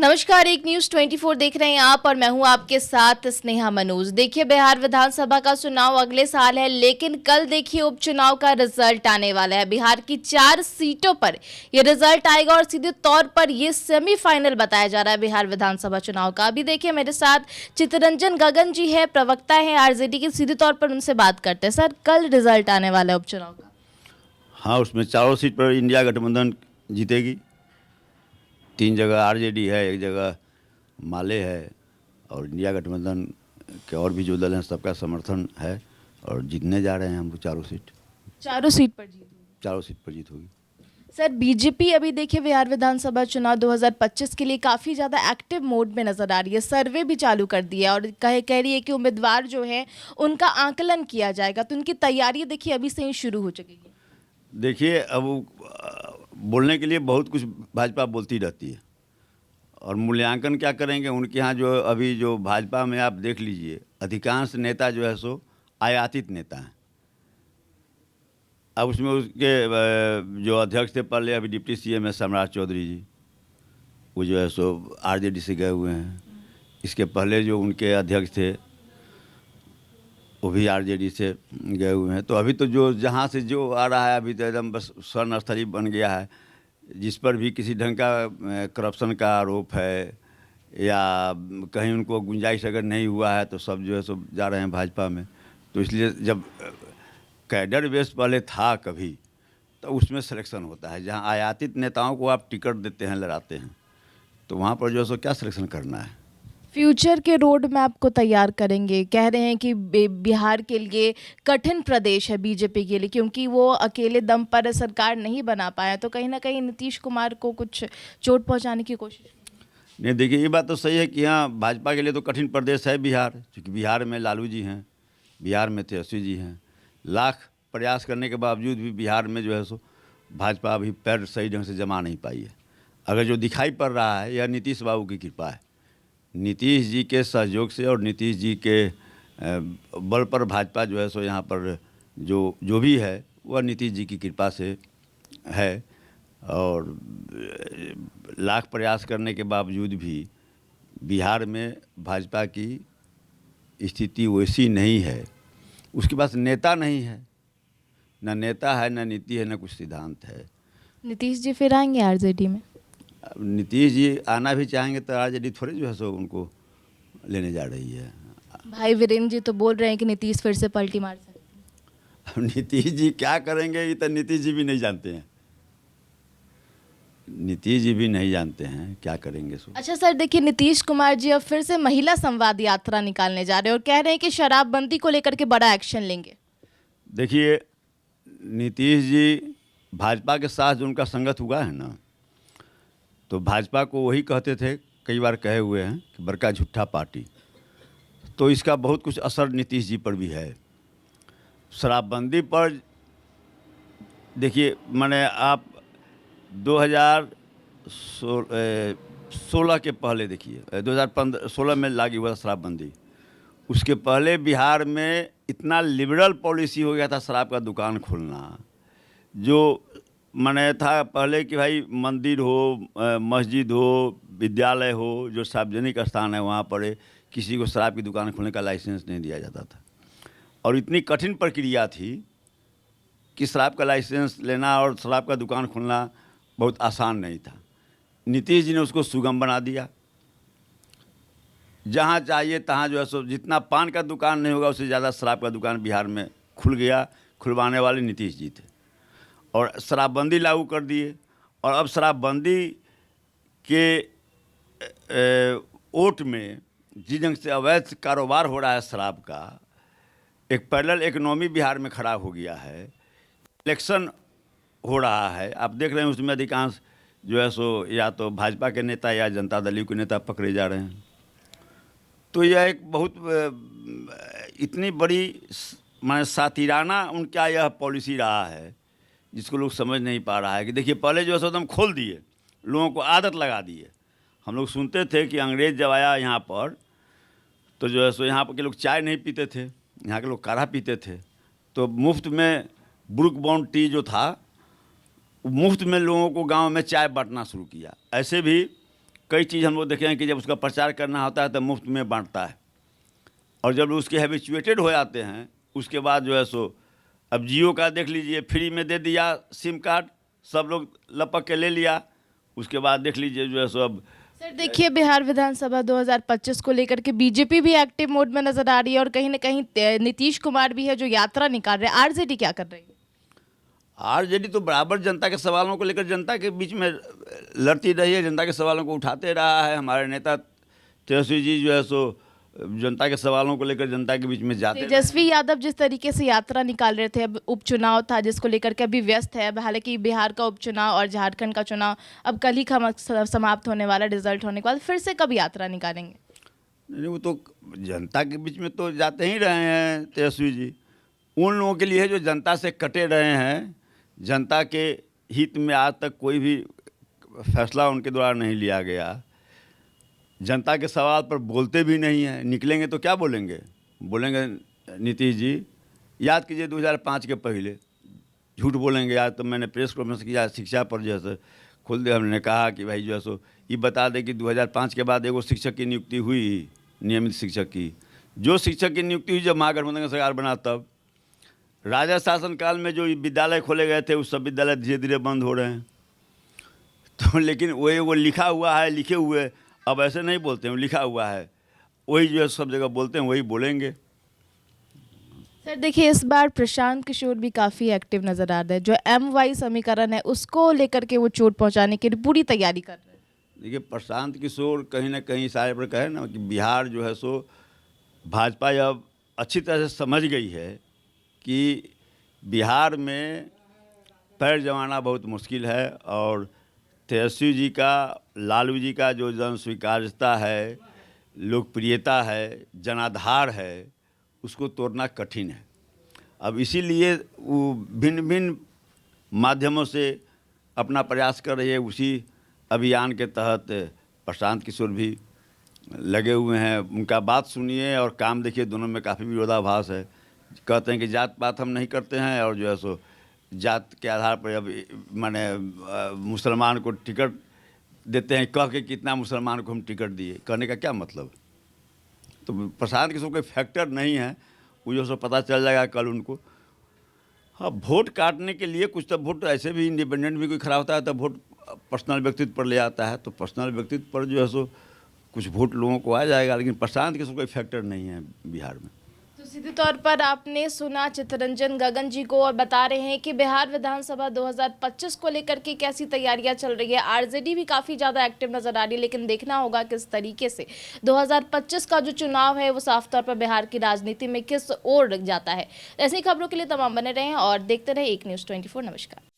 नमस्कार, एक न्यूज 24 देख रहे हैं आप और मैं हूं आपके साथ स्नेहा मनोज। देखिए, बिहार विधानसभा का चुनाव अगले साल है, लेकिन कल देखिए उपचुनाव का रिजल्ट आने वाला है। बिहार की 4 सीटों पर ये रिजल्ट आएगा और सीधे तौर पर ये सेमीफाइनल बताया जा रहा है बिहार विधानसभा चुनाव का। अभी देखिए मेरे साथ चित्तरंजन गगन जी है, प्रवक्ता है आरजेडी के। सीधे तौर पर उनसे बात करते हैं। सर, कल रिजल्ट आने वाला है उपचुनाव का। हाँ, उसमें चारों सीट पर इंडिया गठबंधन जीतेगी। 3 जगह आरजेडी है, 1 जगह माले है और इंडिया गठबंधन के और भी जो दल हैं सबका समर्थन है और जीतने जा रहे हैं हम लोग चारों सीट। चारों सीट पर जीत होगी। चारों सीट पर जीत होगी। सर, बीजेपी अभी देखिए बिहार विधानसभा चुनाव 2025 के लिए काफ़ी ज़्यादा एक्टिव मोड में नज़र आ रही है। सर्वे भी चालू कर दिया और कह रही है कि उम्मीदवार जो है उनका आकलन किया जाएगा, तो उनकी तैयारी देखिए अभी से ही शुरू हो चुकी है। देखिए, अब बोलने के लिए बहुत कुछ भाजपा बोलती रहती है और मूल्यांकन क्या करेंगे। उनके यहाँ जो अभी जो भाजपा में आप देख लीजिए, अधिकांश नेता जो है सो आयातित नेता हैं। अब उसमें उसके जो अध्यक्ष थे पहले, अभी डिप्टी सीएम है सम्राट चौधरी जी, वो जो है सो आरजेडी से गए हुए हैं। इसके पहले जो उनके अध्यक्ष थे वो भी आरजेडी से गए हुए हैं। तो अभी तो जो जहाँ से जो आ रहा है अभी तो एकदम बस स्वर्ण स्थली बन गया है। जिस पर भी किसी ढंग का करप्शन का आरोप है या कहीं उनको गुंजाइश अगर नहीं हुआ है तो सब जो है सब जा रहे हैं भाजपा में। तो इसलिए जब कैडर बेस पहले था कभी, तो उसमें सिलेक्शन होता है। जहाँ आयातित नेताओं को आप टिकट देते हैं, लड़ाते हैं, तो वहाँ पर जो है सो क्या सिलेक्शन करना है। फ्यूचर के रोड मैप को तैयार करेंगे। कह रहे हैं कि बिहार के लिए कठिन प्रदेश है बीजेपी के लिए, क्योंकि वो अकेले दम पर सरकार नहीं बना पाया, तो कहीं ना कहीं नीतीश कुमार को कुछ चोट पहुंचाने की कोशिश। नहीं, देखिए ये बात तो सही है कि हाँ, भाजपा के लिए तो कठिन प्रदेश है बिहार, क्योंकि बिहार में लालू जी हैं, बिहार में तेजस्वी जी हैं। लाख प्रयास करने के बावजूद भी बिहार में जो है सो भाजपा अभी पैर सही ढंग से जमा नहीं पाई है। अगर जो दिखाई पड़ रहा है यह नीतीश बाबू की कृपा है। नीतीश जी के सहयोग से और नीतीश जी के बल पर भाजपा जो है सो यहाँ पर जो भी है वह नीतीश जी की कृपा से है। और लाख प्रयास करने के बावजूद भी बिहार में भाजपा की स्थिति वैसी नहीं है। उसके पास नेता नहीं है, न नेता है, न नीति है, न कुछ सिद्धांत है। नीतीश जी फिर आएंगे आरजेडी में? अब नीतीश जी आना भी चाहेंगे तो आरजेडी थोड़ी जो है सो उनको लेने जा रही है। भाई वीरेंद्र जी तो बोल रहे हैं कि नीतीश फिर से पलटी मार सकते हैं। अब नीतीश जी क्या करेंगे ये तो नीतीश जी भी नहीं जानते हैं। नीतीश जी भी नहीं जानते हैं क्या करेंगे सो। अच्छा सर, देखिए नीतीश कुमार जी अब फिर से महिला संवाद यात्रा निकालने जा रहे हैं और कह रहे हैं कि शराबबंदी को लेकर के बड़ा एक्शन लेंगे। देखिए, नीतीश जी भाजपा के साथ जो उनका संगत हुआ है ना, तो भाजपा को वही कहते थे, कई बार कहे हुए हैं कि बड़का झूठा पार्टी। तो इसका बहुत कुछ असर नीतीश जी पर भी है। शराबबंदी पर देखिए, मैंने आप 2016 के पहले देखिए, 2016 में लागू हुआ शराबबंदी। उसके पहले बिहार में इतना लिबरल पॉलिसी हो गया था शराब का दुकान खोलना, जो माने था पहले कि भाई मंदिर हो, मस्जिद हो, विद्यालय हो, जो सार्वजनिक स्थान है वहाँ पर किसी को शराब की दुकान खोलने का लाइसेंस नहीं दिया जाता था। और इतनी कठिन प्रक्रिया थी कि शराब का लाइसेंस लेना और शराब का दुकान खोलना बहुत आसान नहीं था। नीतीश जी ने उसको सुगम बना दिया। जहाँ चाहिए तहाँ जो है सो, जितना पान का दुकान नहीं होगा उससे ज़्यादा शराब का दुकान बिहार में खुल गया। खुलवाने वाले नीतीश जी थे और शराबबंदी लागू कर दिए। और अब शराबबंदी के ओट में जिस ढंग से अवैध कारोबार हो रहा है शराब का, एक पैरेलल इकोनॉमी बिहार में खड़ा हो गया है। इलेक्शन हो रहा है, आप देख रहे हैं, उसमें अधिकांश जो है सो या तो भाजपा के नेता या जनता दल के नेता पकड़े जा रहे हैं। तो यह एक बहुत इतनी बड़ी माने सातिराना उनका यह पॉलिसी रहा है जिसको लोग समझ नहीं पा रहा है। कि देखिए, पहले जो है सो एकदम खोल दिए, लोगों को आदत लगा दिए। हम लोग सुनते थे कि अंग्रेज़ जब आया यहाँ पर तो जो है सो यहाँ पर के लोग चाय नहीं पीते थे, यहाँ के लोग काढ़ा पीते थे। तो मुफ्त में ब्रुक बॉन्ड टी जो था, मुफ्त में लोगों को गांव में चाय बांटना शुरू किया। ऐसे भी कई चीज़ हम लोग देखे हैं कि जब उसका प्रचार करना होता है तो मुफ्त में बांटता है, और जब उसके हैबिचुएटेड हो जाते हैं उसके बाद जो है सो, अब जियो का देख लीजिए, फ्री में दे दिया सिम कार्ड, सब लोग लपक के ले लिया। उसके बाद देख लीजिए जो है सो, अब सर देखिए, बिहार विधानसभा 2025 को लेकर के बीजेपी भी एक्टिव मोड में नजर आ रही है और कहीं ना कहीं नीतीश कुमार भी है जो यात्रा निकाल रहे हैं। आरजेडी क्या कर रही है? आरजेडी तो बराबर जनता के सवालों को लेकर जनता के बीच में लड़ती रही है, जनता के सवालों को उठाते रहा है। हमारे नेता तेजस्वी जी जो है सो जनता के सवालों को लेकर जनता के बीच में जाते रहे। तेजस्वी यादव जिस तरीके से यात्रा निकाल रहे थे, अब उपचुनाव था जिसको लेकर के अभी व्यस्त है। अब हालांकि बिहार का उपचुनाव और झारखंड का चुनाव अब कल ही समाप्त होने वाला, रिजल्ट होने के बाद फिर से कब यात्रा निकालेंगे? नहीं, वो तो जनता के बीच में तो जाते ही रहे हैं तेजस्वी जी। उन लोगों के लिए जो जनता से कटे रहे हैं, जनता के हित में आज तक कोई भी फैसला उनके द्वारा नहीं लिया गया, जनता के सवाल पर बोलते भी नहीं हैं। निकलेंगे तो क्या बोलेंगे? बोलेंगे नीतीश जी याद कीजिए 2005 के पहले झूठ बोलेंगे। आज तो मैंने प्रेस कॉन्फ्रेंस किया शिक्षा पर, जैसे खुल दे हमने कहा कि भाई जो है सो ये बता दें कि 2005 के बाद एगो शिक्षक की नियुक्ति हुई, नियमित शिक्षक की। जो शिक्षक की नियुक्ति हुई जब महागठबंधन का सरकार बना, तब राजा शासन काल में जो विद्यालय खोले गए थे उस सब विद्यालय धीरे धीरे बंद हो रहे हैं। तो लेकिन वो लिखा हुआ है, लिखे हुए अब ऐसे नहीं बोलते हैं, लिखा हुआ है वही जो है सब जगह बोलते हैं, वही बोलेंगे। सर देखिए, इस बार प्रशांत किशोर भी काफ़ी एक्टिव नज़र आ रहे हैं। जो MY समीकरण है उसको लेकर के वो चोट पहुंचाने की पूरी तैयारी कर रहे हैं। देखिए, प्रशांत किशोर कहीं ना कहीं इशारे पर कहे ना कि बिहार जो है सो भाजपा अब अच्छी तरह से समझ गई है कि बिहार में पैर जमाना बहुत मुश्किल है, और तेजस्वी जी का, लालू जी का जो जन स्वीकार्यता है, लोकप्रियता है, जनाधार है, उसको तोड़ना कठिन है। अब इसीलिए वो भिन्न भिन्न माध्यमों से अपना प्रयास कर रही है। उसी अभियान के तहत प्रशांत किशोर भी लगे हुए हैं। उनका बात सुनिए और काम देखिए, दोनों में काफ़ी विरोधाभास है। कहते हैं कि जात पात हम नहीं करते हैं, और जो है सो जात के आधार पर अब माने मुसलमान को टिकट देते हैं, कह के कितना मुसलमान को हम टिकट दिए, कहने का क्या मतलब? तो प्रशांत किशोर कोई फैक्टर नहीं है, वो जो सो पता चल जाएगा कल उनको। हाँ, वोट काटने के लिए कुछ तो वोट ऐसे भी इंडिपेंडेंट भी कोई खड़ा होता है तो वोट पर्सनल व्यक्तित्व पर ले आता है, तो पर्सनल व्यक्तित्व पर जो है सो कुछ वोट लोगों को आ जाएगा, लेकिन प्रशांत किशोर कोई फैक्टर नहीं है बिहार में। तो सीधे तौर पर आपने सुना चित्तरंजन गगन जी को, और बता रहे हैं कि बिहार विधानसभा 2025 को लेकर के कैसी तैयारियां चल रही है। आरजेडी भी काफ़ी ज़्यादा एक्टिव नजर आ रही है, लेकिन देखना होगा किस तरीके से 2025 का जो चुनाव है वो साफ तौर पर बिहार की राजनीति में किस ओर जाता है। ऐसी खबरों के लिए तमाम बने रहें और देखते रहें एक न्यूज़ 24। नमस्कार।